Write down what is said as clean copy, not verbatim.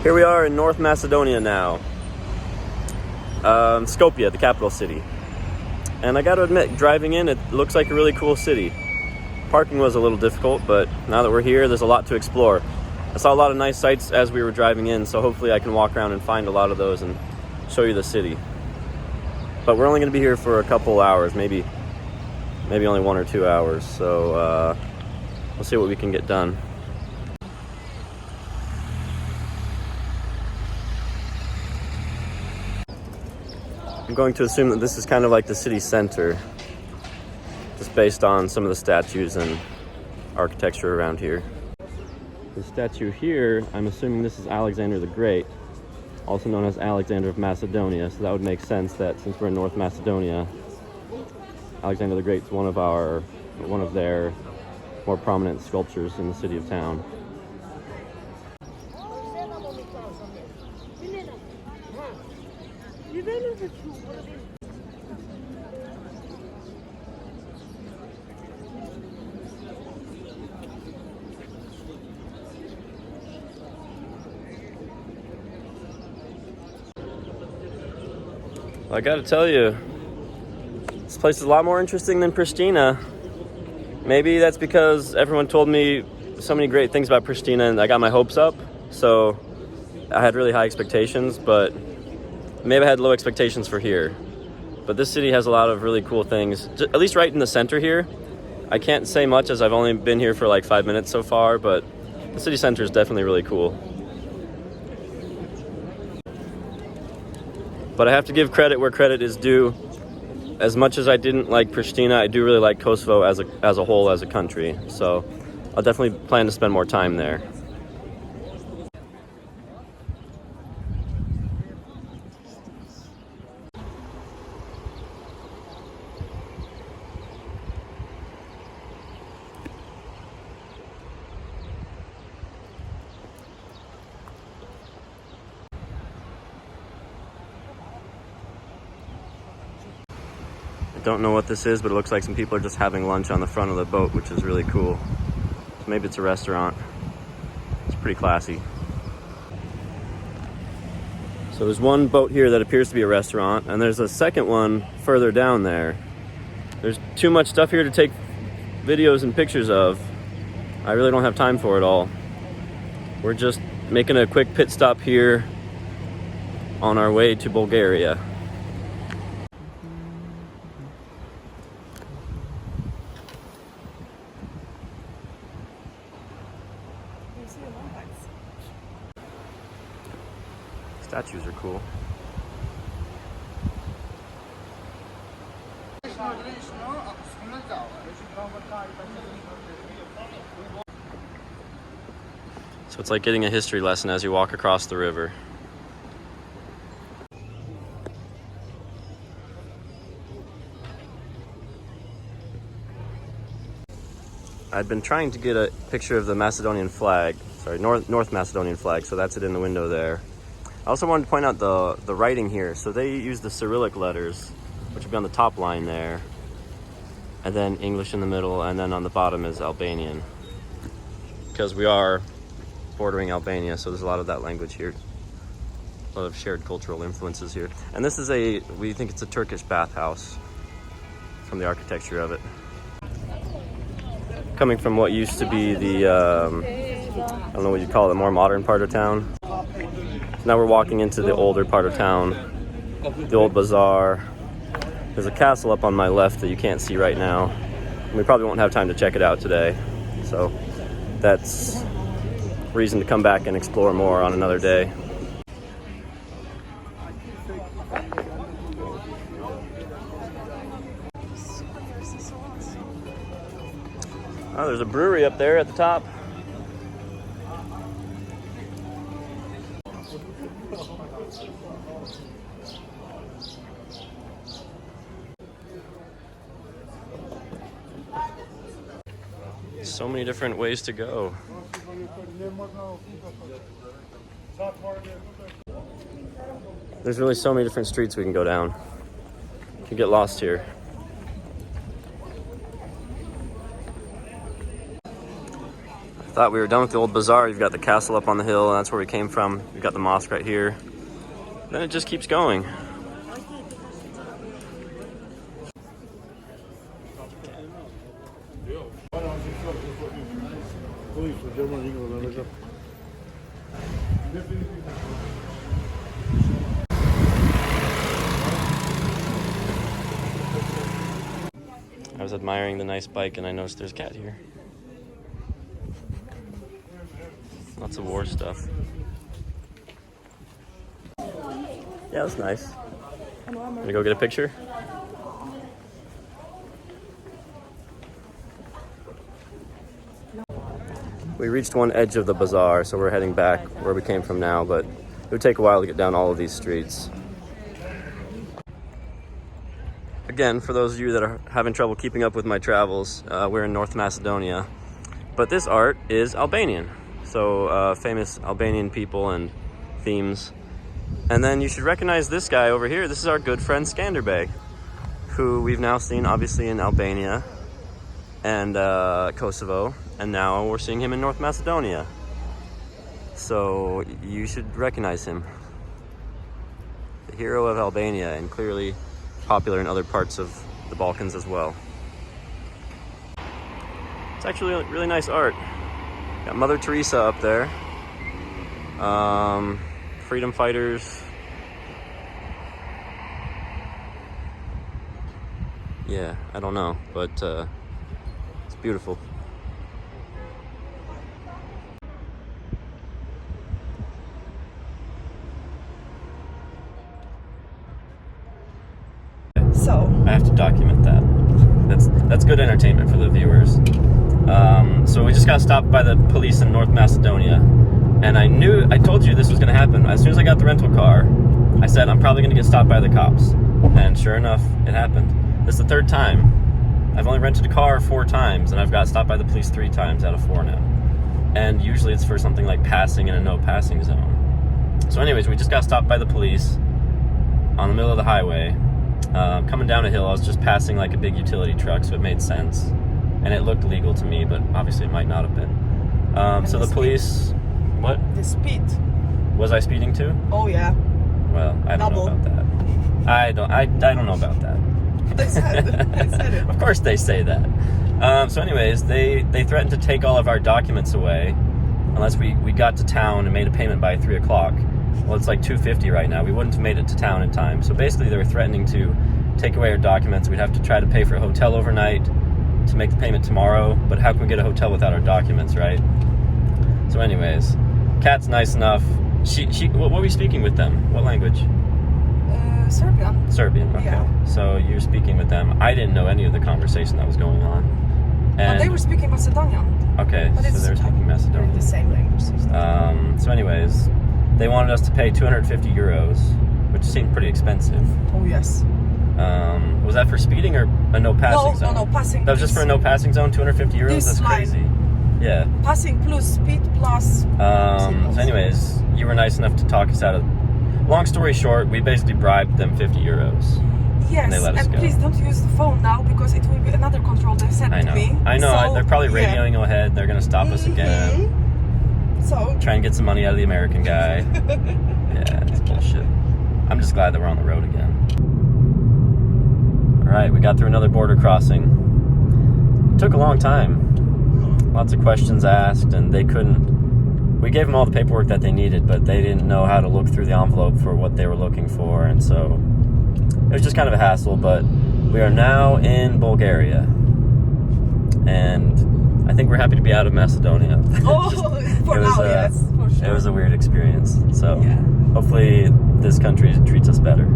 Here we are in North Macedonia now. Skopje, the capital city. And I gotta admit, driving in, it looks like a really cool city. Parking was a little difficult, but now that we're here, there's a lot to explore. I saw a lot of nice sights as we were driving in, so hopefully I can walk around and find a lot of those and show you the city. But we're only gonna be here for a couple hours, maybe only 1 or 2 hours, so we'll see what we can get done. I'm going to assume that this is kind of like the city center, just based on some of the statues and architecture around here. The statue here, I'm assuming this is Alexander the Great, also known as Alexander of Macedonia, so that would make sense that since we're in North Macedonia, Alexander the Great is one of their more prominent sculptures in the city of town. I gotta tell you, this place is a lot more interesting than Pristina. Maybe that's because everyone told me so many great things about Pristina and I got my hopes up, so I had really high expectations, but maybe I had low expectations for here. But this city has a lot of really cool things, at least right in the center here. I can't say much as I've only been here for like 5 minutes so far, but the city center is definitely really cool. But I have to give credit where credit is due. As much as I didn't like Pristina, I do really like Kosovo as a whole, as a country. So I'll definitely plan to spend more time there. I don't know what this is, but it looks like some people are just having lunch on the front of the boat, which is really cool. So maybe it's a restaurant. It's pretty classy. So there's one boat here that appears to be a restaurant, and there's a second one further down there. There's too much stuff here to take videos and pictures of. I really don't have time for it all. We're just making a quick pit stop here on our way to Bulgaria. Statues are cool. So it's like getting a history lesson as you walk across the river. I'd been trying to get a picture of the Macedonian flag, North Macedonian flag, so that's it in the window there. I also wanted to point out the writing here. So they use the Cyrillic letters, which would be on the top line there, and then English in the middle, and then on the bottom is Albanian. Because we are bordering Albania, so there's a lot of that language here. A lot of shared cultural influences here. And this is we think it's a Turkish bathhouse from the architecture of it. Coming from what used to be the, I don't know what you call it, the more modern part of town. Now we're walking into the older part of town, the old bazaar. There's a castle up on my left that you can't see right now. We probably won't have time to check it out today. So that's reason to come back and explore more on another day. Oh, there's a brewery up there at the top. So many different ways to go. There's really so many different streets we can go down. You can get lost here. Thought we were done with the old bazaar. You've got the castle up on the hill, and that's where we came from. We've got the mosque right here. Then it just keeps going. I was admiring the nice bike and I noticed there's a cat here. Lots of war stuff. Yeah, that's nice. Gonna go get a picture? We reached one edge of the bazaar, so we're heading back where we came from now, but it would take a while to get down all of these streets. Again, for those of you that are having trouble keeping up with my travels, we're in North Macedonia, but this art is Albanian. So famous Albanian people and themes. And then you should recognize this guy over here. This is our good friend Skanderbeg, who we've now seen obviously in Albania and Kosovo, and now we're seeing him in North Macedonia. So you should recognize him. The hero of Albania, and clearly popular in other parts of the Balkans as well. It's actually really nice art. Got Mother Teresa up there. Freedom fighters. Yeah, I don't know, but it's beautiful. So I have to document that. That's good entertainment for the viewers. So we just got stopped by the police in North Macedonia, and I told you this was going to happen. As soon as I got the rental car, I said I'm probably going to get stopped by the cops, and sure enough, it happened. This is the third time. I've only rented a car 4 times, and I've got stopped by the police 3 times out of 4 now. And usually it's for something like passing in a no passing zone. So anyways, we just got stopped by the police on the middle of the highway. Coming down a hill, I was just passing like a big utility truck, so it made sense. And it looked legal to me, but obviously it might not have been. So the police... What? The speed. Was I speeding too? Oh yeah. Well, I don't know about that. I don't know about that. They said it. Of course they say that. So anyways, they threatened to take all of our documents away unless we got to town and made a payment by 3 o'clock. Well, it's like 2:50 right now. We wouldn't have made it to town in time. So basically they were threatening to take away our documents. We'd have to try to pay for a hotel overnight to make the payment tomorrow. But how can we get a hotel without our documents, right? So anyways, Kat's nice enough. What were we speaking with them? What language? Serbian. Serbian, okay. Yeah. So you're speaking with them. I didn't know any of the conversation that was going on. And they were speaking Macedonian. Okay, but so they were speaking Macedonian. The same language. So anyways, they wanted us to pay 250 euros, which seemed pretty expensive. Oh, yes. Was that for speeding or a no passing zone? No, passing. That was just for a no passing zone, 250 euros? That's crazy. Yeah. Passing plus speed plus... So anyways, you were nice enough to talk us out of... Long story short, we basically bribed them 50 euros. Yes, and they let us go. Please don't use the phone now because it will be another control they sent to me. I know. So, they're probably radioing ahead. They're going to stop us again. So try and get some money out of the American guy. Yeah, it's bullshit. I'm just glad that we're on the road again. All right, we got through another border crossing. It took a long time. Lots of questions asked, and they couldn't... We gave them all the paperwork that they needed, but they didn't know how to look through the envelope for what they were looking for, and so it was just kind of a hassle. But we are now in Bulgaria, and I think we're happy to be out of Macedonia. Yes, for sure. It was a weird experience, so hopefully this country treats us better.